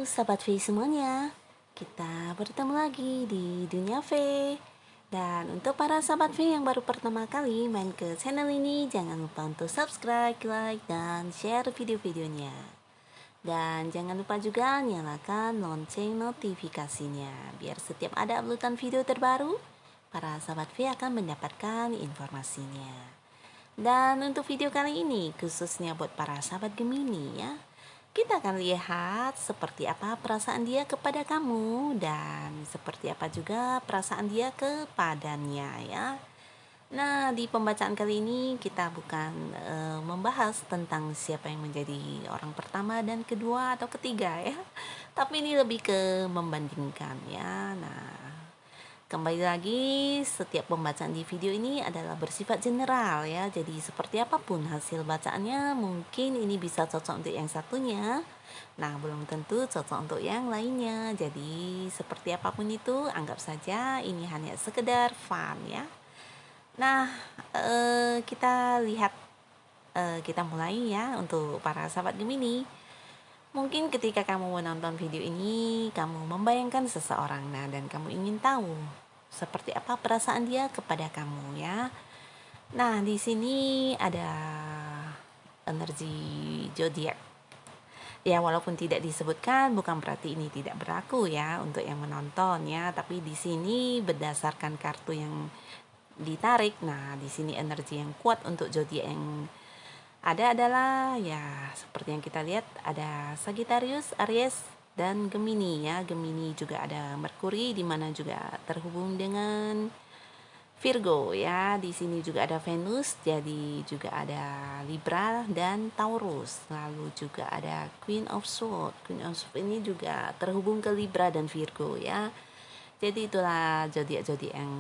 Sahabat V semuanya, kita bertemu lagi di Dunia V. Dan untuk para sahabat V yang baru pertama kali main ke channel ini, jangan lupa untuk subscribe, like, dan share video-videonya. Dan jangan lupa juga nyalakan lonceng notifikasinya, biar setiap ada uploadan video terbaru, para sahabat V akan mendapatkan informasinya. Dan untuk video kali ini, khususnya buat para sahabat Gemini ya, kita akan lihat seperti apa perasaan dia kepada kamu dan seperti apa juga perasaan dia kepadanya ya. Nah, di pembacaan kali ini kita bukan membahas tentang siapa yang menjadi orang pertama dan kedua atau ketiga ya. Tapi ini lebih ke membandingkan ya. Nah, kembali lagi, setiap pembacaan di video ini adalah bersifat general ya. Jadi seperti apapun hasil bacaannya, mungkin ini bisa cocok untuk yang satunya. Nah, belum tentu cocok untuk yang lainnya. Jadi seperti apapun itu, anggap saja ini hanya sekedar fun ya. Nah, kita lihat, kita mulai ya untuk para sahabat Gemini. Mungkin ketika kamu menonton video ini, kamu membayangkan seseorang, nah dan kamu ingin tahu seperti apa perasaan dia kepada kamu ya. Nah, di sini ada energi zodiak. Ya, walaupun tidak disebutkan bukan berarti ini tidak berlaku ya untuk yang menonton ya, tapi di sini berdasarkan kartu yang ditarik. Nah, di sini energi yang kuat untuk zodiak yang ada adalah ya seperti yang kita lihat ada Sagittarius, Aries, dan Gemini ya. Gemini juga ada Merkuri di mana juga terhubung dengan Virgo ya. Di sini juga ada Venus, jadi juga ada Libra dan Taurus. Lalu juga ada Queen of Swords. Queen of Swords ini juga terhubung ke Libra dan Virgo ya. Jadi itulah zodiak-zodiak yang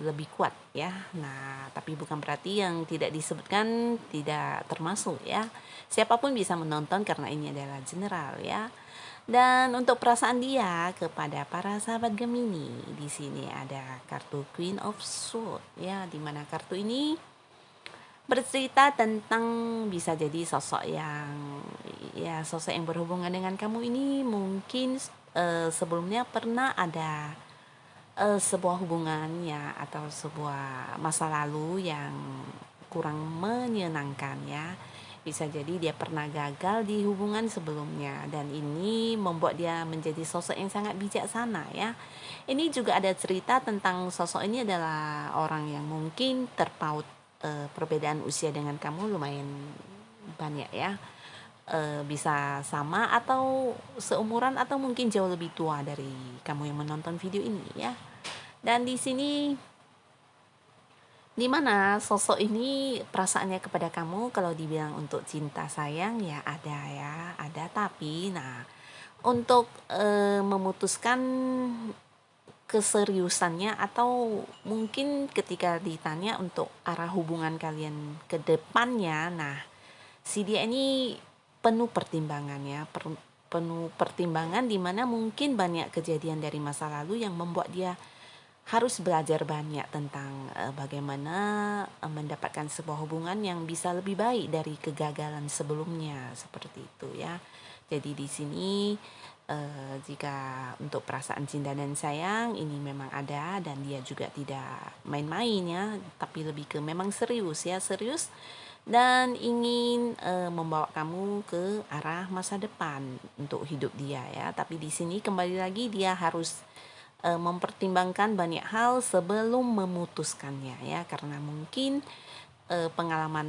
lebih kuat ya. Nah, tapi bukan berarti yang tidak disebutkan tidak termasuk ya. Siapapun bisa menonton karena ini adalah general ya. Dan untuk perasaan dia kepada para sahabat Gemini, di sini ada kartu Queen of Swords ya, di mana kartu ini bercerita tentang bisa jadi sosok yang berhubungan dengan kamu ini mungkin sebelumnya pernah ada sebuah hubungan ya atau sebuah masa lalu yang kurang menyenangkan ya. Bisa jadi dia pernah gagal di hubungan sebelumnya dan ini membuat dia menjadi sosok yang sangat bijaksana ya. Ini juga ada cerita tentang sosok ini adalah orang yang mungkin terpaut perbedaan usia dengan kamu lumayan banyak ya. Bisa sama atau seumuran atau mungkin jauh lebih tua dari kamu yang menonton video ini ya. Dan di sini di mana sosok ini perasaannya kepada kamu kalau dibilang untuk cinta sayang ya ada tapi nah untuk memutuskan keseriusannya atau mungkin ketika ditanya untuk arah hubungan kalian ke depannya, nah si dia ini penuh pertimbangan ya, penuh pertimbangan di mana mungkin banyak kejadian dari masa lalu yang membuat dia harus belajar banyak tentang bagaimana mendapatkan sebuah hubungan yang bisa lebih baik dari kegagalan sebelumnya seperti itu ya. Jadi di sini jika untuk perasaan cinta dan sayang ini memang ada dan dia juga tidak main-main ya, tapi lebih ke memang serius ya, serius dan ingin membawa kamu ke arah masa depan untuk hidup dia ya. Tapi di sini kembali lagi dia harus mempertimbangkan banyak hal sebelum memutuskannya ya, karena mungkin pengalaman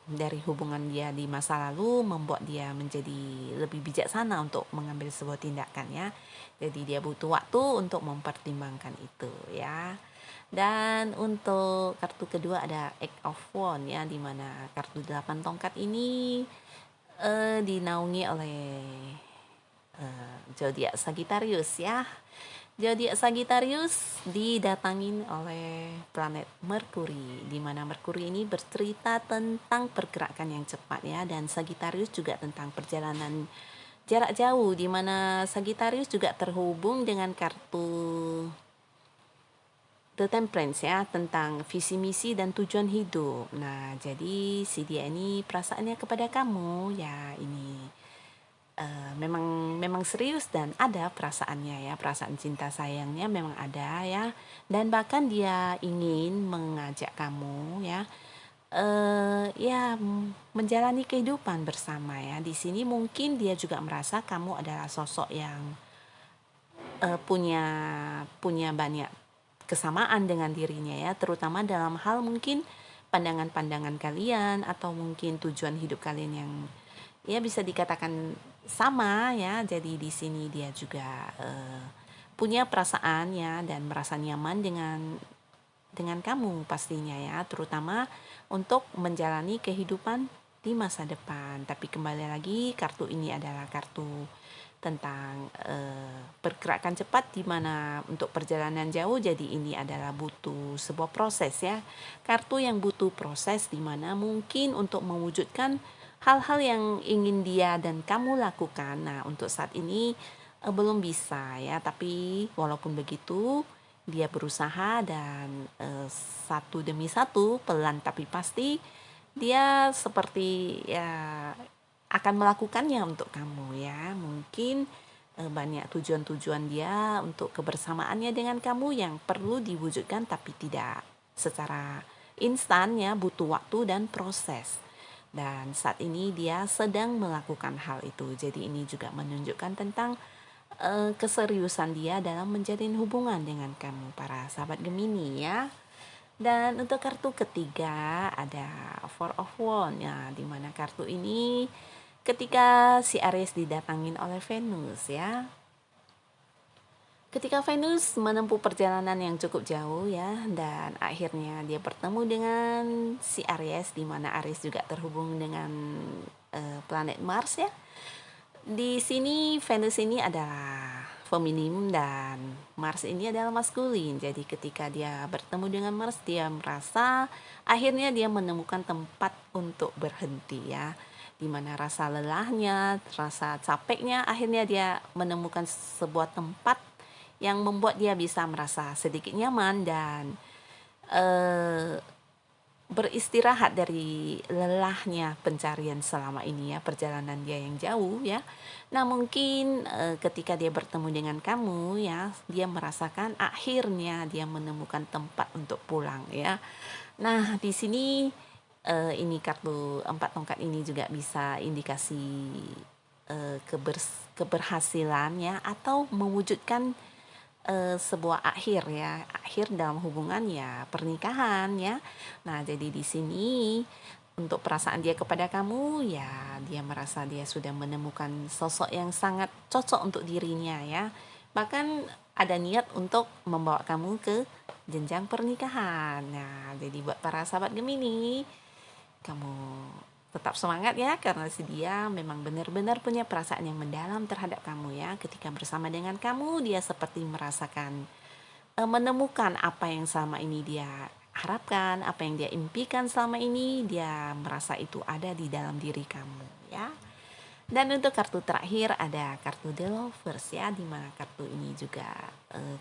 dari hubungan dia di masa lalu membuat dia menjadi lebih bijaksana untuk mengambil sebuah tindakan ya. Jadi dia butuh waktu untuk mempertimbangkan itu ya. Dan untuk kartu kedua ada Eight of Wands ya, di mana kartu 8 tongkat ini dinaungi oleh zodiak Sagittarius ya. Zodiak Sagittarius didatangin oleh planet Merkuri, di mana Merkuri ini bercerita tentang pergerakan yang cepat ya, dan Sagittarius juga tentang perjalanan jarak jauh, di mana Sagittarius juga terhubung dengan kartu The Temperance ya, tentang visi misi dan tujuan hidup. Nah, jadi si dia ini perasaannya kepada kamu ya ini memang serius dan ada perasaannya ya, perasaan cinta sayangnya memang ada ya. Dan bahkan dia ingin mengajak kamu ya, menjalani kehidupan bersama ya. Di sini mungkin dia juga merasa kamu adalah sosok yang punya banyak kesamaan dengan dirinya ya, terutama dalam hal mungkin pandangan-pandangan kalian atau mungkin tujuan hidup kalian yang ya bisa dikatakan sama ya. Jadi di sini dia juga punya perasaan ya dan merasa nyaman dengan kamu pastinya ya, terutama untuk menjalani kehidupan di masa depan. Tapi kembali lagi, kartu ini adalah kartu tentang pergerakan cepat di mana untuk perjalanan jauh, jadi ini adalah butuh sebuah proses ya. Kartu yang butuh proses di mana mungkin untuk mewujudkan hal-hal yang ingin dia dan kamu lakukan. Nah, untuk saat ini belum bisa ya, tapi walaupun begitu dia berusaha dan satu demi satu, pelan tapi pasti dia seperti ya akan melakukannya untuk kamu ya. Mungkin banyak tujuan-tujuan dia untuk kebersamaannya dengan kamu yang perlu diwujudkan tapi tidak secara instan ya, butuh waktu dan proses. Dan saat ini dia sedang melakukan hal itu. Jadi ini juga menunjukkan tentang keseriusan dia dalam menjalin hubungan dengan kamu para sahabat Gemini ya. Dan untuk kartu ketiga ada Four of Wands ya, dimana kartu ini ketika si Aries didatangin oleh Venus ya. Ketika Venus menempuh perjalanan yang cukup jauh ya, dan akhirnya dia bertemu dengan si Aries, di mana Aries juga terhubung dengan planet Mars ya. Di sini Venus ini adalah feminim dan Mars ini adalah maskulin. Jadi ketika dia bertemu dengan Mars, dia merasa akhirnya dia menemukan tempat untuk berhenti ya. Dimana rasa lelahnya, rasa capeknya, akhirnya dia menemukan sebuah tempat yang membuat dia bisa merasa sedikit nyaman dan beristirahat dari lelahnya pencarian selama ini ya, perjalanan dia yang jauh ya. Nah mungkin ketika dia bertemu dengan kamu ya, dia merasakan akhirnya dia menemukan tempat untuk pulang ya. Nah di sini ini kartu 4 tongkat ini juga bisa indikasi keberhasilan ya, atau mewujudkan sebuah akhir ya, akhir dalam hubungan ya, pernikahan ya. Nah jadi di sini untuk perasaan dia kepada kamu ya, dia merasa dia sudah menemukan sosok yang sangat cocok untuk dirinya ya. Bahkan ada niat untuk membawa kamu ke jenjang pernikahan. Nah jadi buat para sahabat Gemini, kamu tetap semangat ya, karena si dia memang benar-benar punya perasaan yang mendalam terhadap kamu ya. Ketika bersama dengan kamu, dia seperti merasakan menemukan apa yang selama ini dia harapkan, apa yang dia impikan selama ini, dia merasa itu ada di dalam diri kamu ya. Dan untuk kartu terakhir ada kartu The Lovers ya, dimana kartu ini juga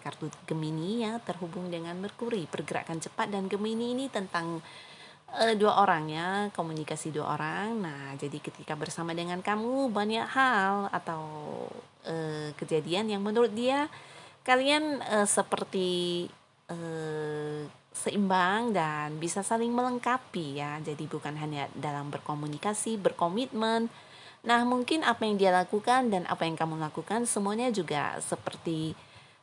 kartu Gemini ya, terhubung dengan Merkuri, pergerakan cepat. Dan Gemini ini tentang dua orang ya, komunikasi dua orang. Nah jadi ketika bersama dengan kamu, banyak hal atau kejadian yang menurut dia kalian seperti seimbang dan bisa saling melengkapi ya. Jadi bukan hanya dalam berkomunikasi, berkomitmen. Nah mungkin apa yang dia lakukan dan apa yang kamu lakukan semuanya juga seperti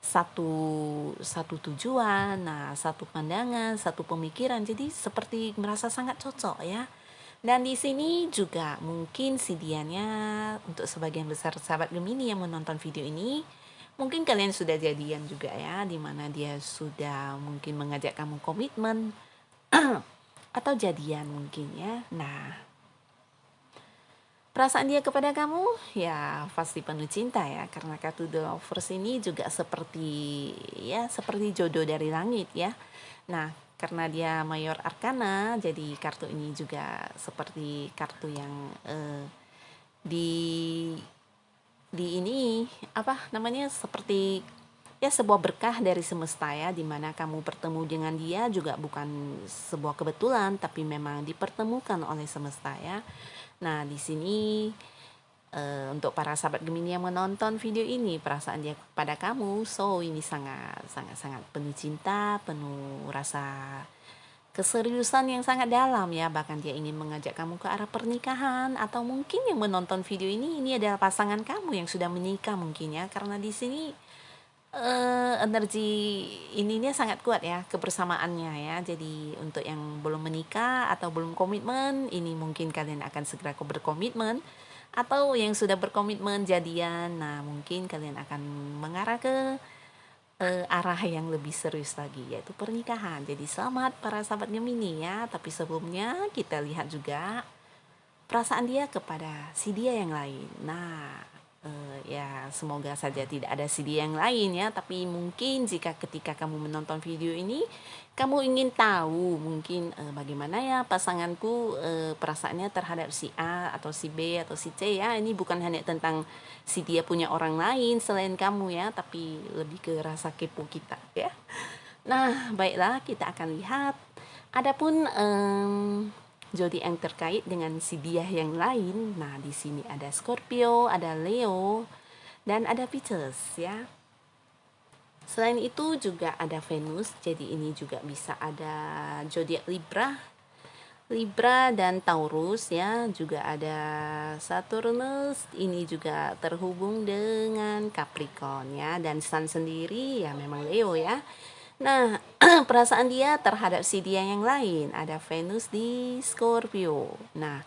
satu tujuan, nah satu pandangan, satu pemikiran. Jadi seperti merasa sangat cocok ya. Dan di sini juga mungkin si Dianya, untuk sebagian besar sahabat Gemini yang menonton video ini, mungkin kalian sudah jadian juga ya, dimana dia sudah mungkin mengajak kamu komitmen atau jadian mungkin ya. Nah perasaan dia kepada kamu ya pasti penuh cinta ya, karena kartu The Lovers ini juga seperti jodoh dari langit ya. Nah karena dia mayor arkana, jadi kartu ini juga seperti kartu yang di ini seperti ya sebuah berkah dari semesta ya, dimana kamu bertemu dengan dia juga bukan sebuah kebetulan, tapi memang dipertemukan oleh semesta ya. Nah di sini untuk para sahabat Gemini yang menonton video ini, perasaan dia kepada kamu, so ini sangat sangat sangat penuh cinta, penuh rasa keseriusan yang sangat dalam ya, bahkan dia ingin mengajak kamu ke arah pernikahan, atau mungkin yang menonton video ini adalah pasangan kamu yang sudah menikah mungkin ya, karena di sini energi ininya sangat kuat ya, kebersamaannya ya. Jadi untuk yang belum menikah atau belum komitmen, ini mungkin kalian akan segera berkomitmen, atau yang sudah berkomitmen jadian, nah mungkin kalian akan mengarah ke arah yang lebih serius lagi, yaitu pernikahan. Jadi selamat para sahabat Gemini ya. Tapi sebelumnya kita lihat juga perasaan dia kepada si dia yang lain. Nah, ya semoga saja tidak ada si dia yang lain ya. Tapi mungkin jika ketika kamu menonton video ini, kamu ingin tahu mungkin bagaimana ya pasanganku perasaannya terhadap si A atau si B atau si C ya. Ini bukan hanya tentang si dia punya orang lain selain kamu ya, tapi lebih ke rasa kepo kita ya. Nah, baiklah, kita akan lihat. Adapun zodiak yang terkait dengan si dia yang lain. Nah, di sini ada Scorpio, ada Leo, dan ada Pisces ya. Selain itu juga ada Venus, jadi ini juga bisa ada zodiak Libra dan Taurus ya. Juga ada Saturnus, ini juga terhubung dengan Capricorn ya. Dan Sun sendiri ya memang Leo ya. Nah, perasaan dia terhadap si dia yang lain, ada Venus di Scorpio. Nah,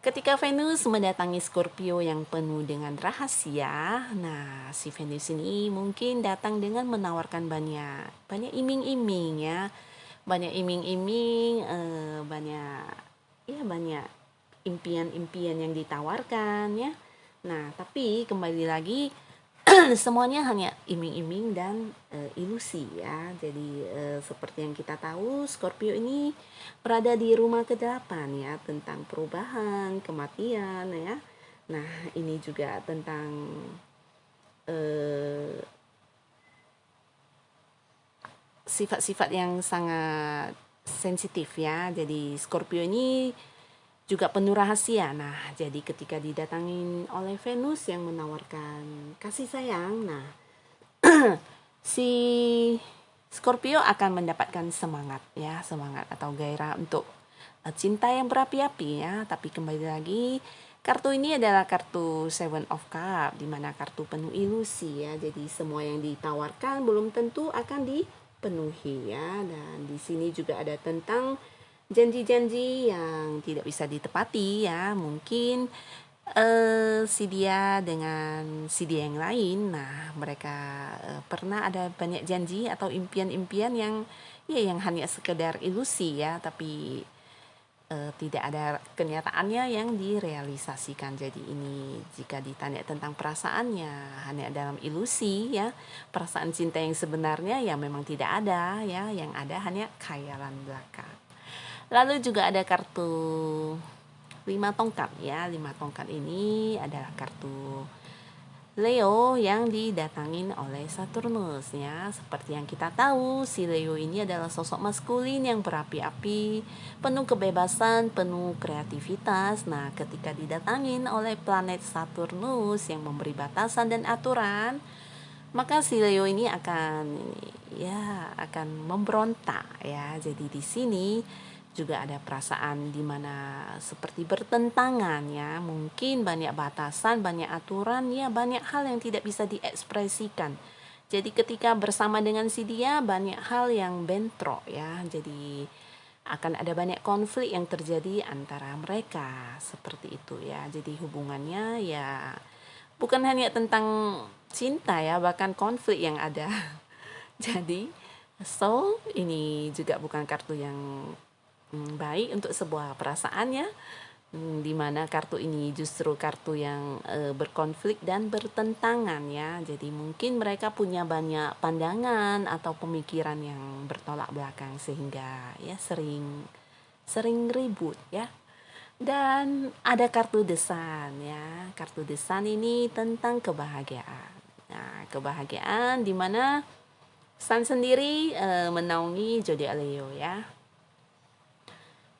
ketika Venus mendatangi Scorpio yang penuh dengan rahasia, nah si Venus ini mungkin datang dengan menawarkan banyak iming-iming ya, banyak iming-iming, banyak impian-impian yang ditawarkan ya. Nah, tapi kembali lagi semuanya hanya iming-iming dan ilusi ya. Jadi seperti yang kita tahu, Scorpio ini berada di rumah ke-8 ya, tentang perubahan, kematian ya. Nah, ini juga tentang sifat-sifat yang sangat sensitif ya. Jadi Scorpio ini juga penuh rahasia. Nah, jadi ketika didatangin oleh Venus yang menawarkan kasih sayang, nah si Scorpio akan mendapatkan semangat ya, semangat atau gairah untuk cinta yang berapi-api ya. Tapi kembali lagi, kartu ini adalah kartu Seven of Cups, di mana kartu penuh ilusi ya. Jadi semua yang ditawarkan belum tentu akan dipenuhi ya. Dan di sini juga ada tentang janji-janji yang tidak bisa ditepati ya. Mungkin si dia dengan si dia yang lain, nah mereka pernah ada banyak janji atau impian-impian yang hanya sekedar ilusi ya, tapi tidak ada kenyataannya yang direalisasikan. Jadi ini jika ditanya tentang perasaannya hanya dalam ilusi ya, perasaan cinta yang sebenarnya ya memang tidak ada ya, yang ada hanya khayalan belaka. Lalu juga ada kartu 5 tongkat ya. 5 tongkat ini adalah kartu Leo yang didatangin oleh Saturnus ya. Seperti yang kita tahu, si Leo ini adalah sosok maskulin yang berapi-api, penuh kebebasan, penuh kreativitas. Nah, ketika didatangin oleh planet Saturnus yang memberi batasan dan aturan, maka si Leo ini akan memberontak ya. Jadi di sini juga ada perasaan di mana seperti bertentangan ya, mungkin banyak batasan, banyak aturan ya, banyak hal yang tidak bisa diekspresikan. Jadi ketika bersama dengan si dia banyak hal yang bentrok ya. Jadi akan ada banyak konflik yang terjadi antara mereka, seperti itu ya. Jadi hubungannya ya bukan hanya tentang cinta ya, bahkan konflik yang ada. Jadi ini juga bukan kartu yang baik untuk sebuah perasaan ya, dimana kartu ini justru kartu yang berkonflik dan bertentangan ya. Jadi mungkin mereka punya banyak pandangan atau pemikiran yang bertolak belakang, sehingga ya sering ribut ya. Dan ada kartu desan ya. Kartu desan ini tentang kebahagiaan. Nah, kebahagiaan dimana Sun sendiri menaungi zodiak Leo ya.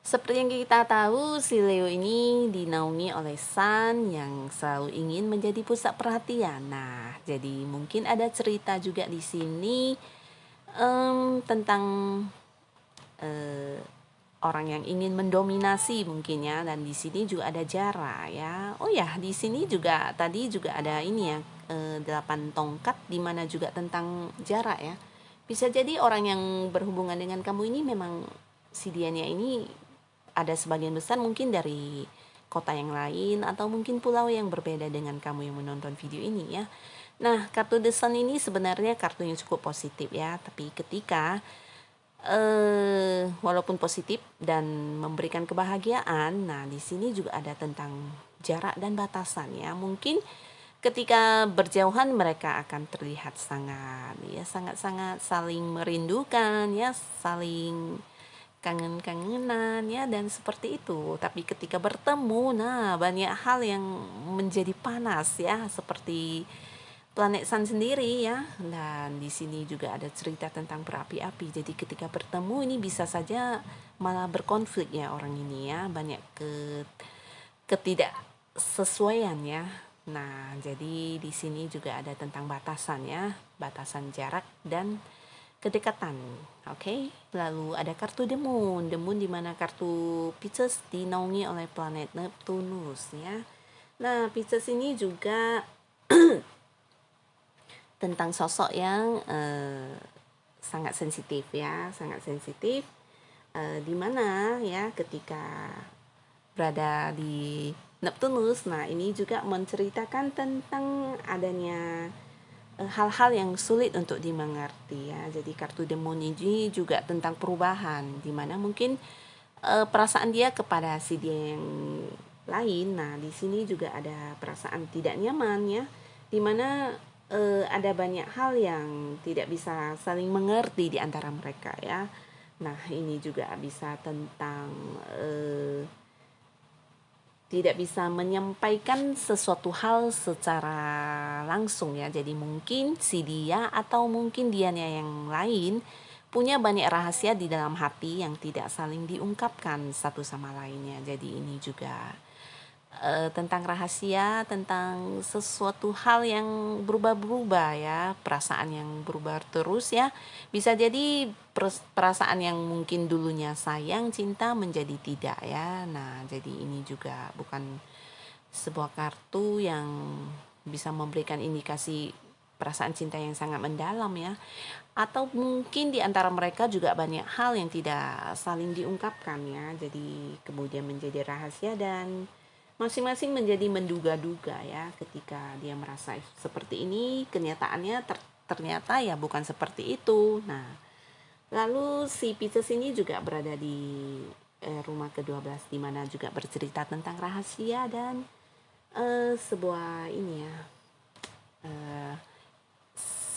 Seperti yang kita tahu, si Leo ini dinaungi oleh Sun yang selalu ingin menjadi pusat perhatian. Nah, jadi mungkin ada cerita juga di sini tentang orang yang ingin mendominasi mungkin ya, dan di sini juga ada Jara ya. Oh ya, di sini juga tadi juga ada ini ya, 8 tongkat di mana juga tentang jarak ya. Bisa jadi orang yang berhubungan dengan kamu ini memang si Dianya ini ada sebagian besar mungkin dari kota yang lain atau mungkin pulau yang berbeda dengan kamu yang menonton video ini ya. Nah, kartu The Sun ini sebenarnya kartu yang cukup positif ya, tapi ketika walaupun positif dan memberikan kebahagiaan, nah di sini juga ada tentang jarak dan batasan ya. Mungkin ketika berjauhan mereka akan terlihat sangat-sangat saling merindukan ya, saling kangen-kangenan ya, dan seperti itu. Tapi ketika bertemu, nah banyak hal yang menjadi panas ya, seperti planet Sun sendiri ya. Dan di sini juga ada cerita tentang berapi-api. Jadi ketika bertemu ini bisa saja malah berkonflik ya orang ini ya, banyak ketidaksesuaian ya. Nah, jadi di sini juga ada tentang batasan ya, batasan jarak dan kedekatan. Oke, lalu ada kartu The Moon. The Moon di mana kartu Pisces dinaungi oleh planet Neptunus ya. Nah, Pisces ini juga tentang sosok yang sangat sensitif ya, sangat sensitif, di mana ya ketika berada di Neptunus. Nah, ini juga menceritakan tentang adanya hal-hal yang sulit untuk dimengerti ya. Jadi kartu The Moon ini juga tentang perubahan, di mana mungkin perasaan dia kepada si dia yang lain. Nah, di sini juga ada perasaan tidak nyaman ya, di mana ada banyak hal yang tidak bisa saling mengerti di antara mereka ya. Nah, ini juga bisa tentang tidak bisa menyampaikan sesuatu hal secara langsung ya. Jadi mungkin si dia atau mungkin dianya yang lain punya banyak rahasia di dalam hati yang tidak saling diungkapkan satu sama lainnya. Jadi ini juga tentang rahasia, tentang sesuatu hal yang berubah-berubah ya, perasaan yang berubah terus ya. Bisa jadi perasaan yang mungkin dulunya sayang, cinta menjadi tidak ya. Nah, jadi ini juga bukan sebuah kartu yang bisa memberikan indikasi perasaan cinta yang sangat mendalam ya. Atau mungkin di antara mereka juga banyak hal yang tidak saling diungkapkan ya. Jadi kemudian menjadi rahasia dan masing-masing menjadi menduga-duga ya, ketika dia merasa seperti ini, kenyataannya ternyata ya bukan seperti itu. Nah, lalu si Pisces ini juga berada di rumah ke-12 di mana juga bercerita tentang rahasia dan sebuah ini ya,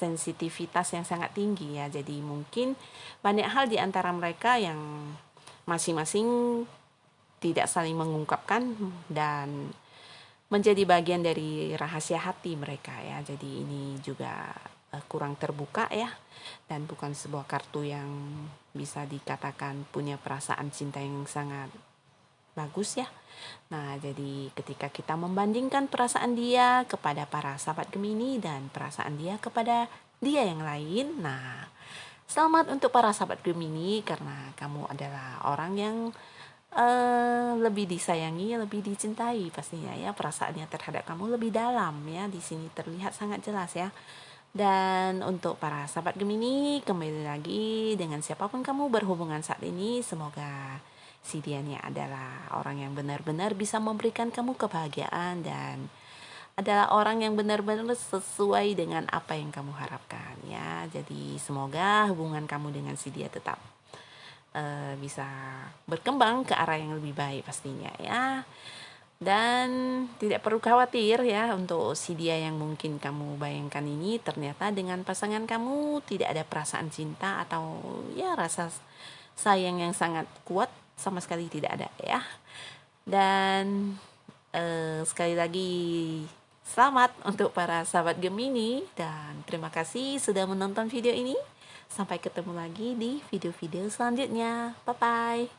sensitivitas yang sangat tinggi ya. Jadi mungkin banyak hal di antara mereka yang masing-masing tidak saling mengungkapkan dan menjadi bagian dari rahasia hati mereka ya. Jadi ini juga kurang terbuka ya, dan bukan sebuah kartu yang bisa dikatakan punya perasaan cinta yang sangat bagus ya. Nah, jadi ketika kita membandingkan perasaan dia kepada para sahabat Gemini dan perasaan dia kepada dia yang lain, nah selamat untuk para sahabat Gemini karena kamu adalah orang yang lebih disayangi, lebih dicintai pastinya ya. Perasaannya terhadap kamu lebih dalam ya. Di sini terlihat sangat jelas ya. Dan untuk para sahabat Gemini, kembali lagi dengan siapapun kamu berhubungan saat ini, semoga si dianya adalah orang yang benar-benar bisa memberikan kamu kebahagiaan dan adalah orang yang benar-benar sesuai dengan apa yang kamu harapkan ya. Jadi semoga hubungan kamu dengan si dia tetap bisa berkembang ke arah yang lebih baik pastinya ya. Dan tidak perlu khawatir ya untuk si dia yang mungkin kamu bayangkan ini, ternyata dengan pasangan kamu tidak ada perasaan cinta atau ya rasa sayang yang sangat kuat, sama sekali tidak ada ya. Dan sekali lagi selamat untuk para sahabat Gemini dan terima kasih sudah menonton video ini. Sampai ketemu lagi di video-video selanjutnya. Bye-bye.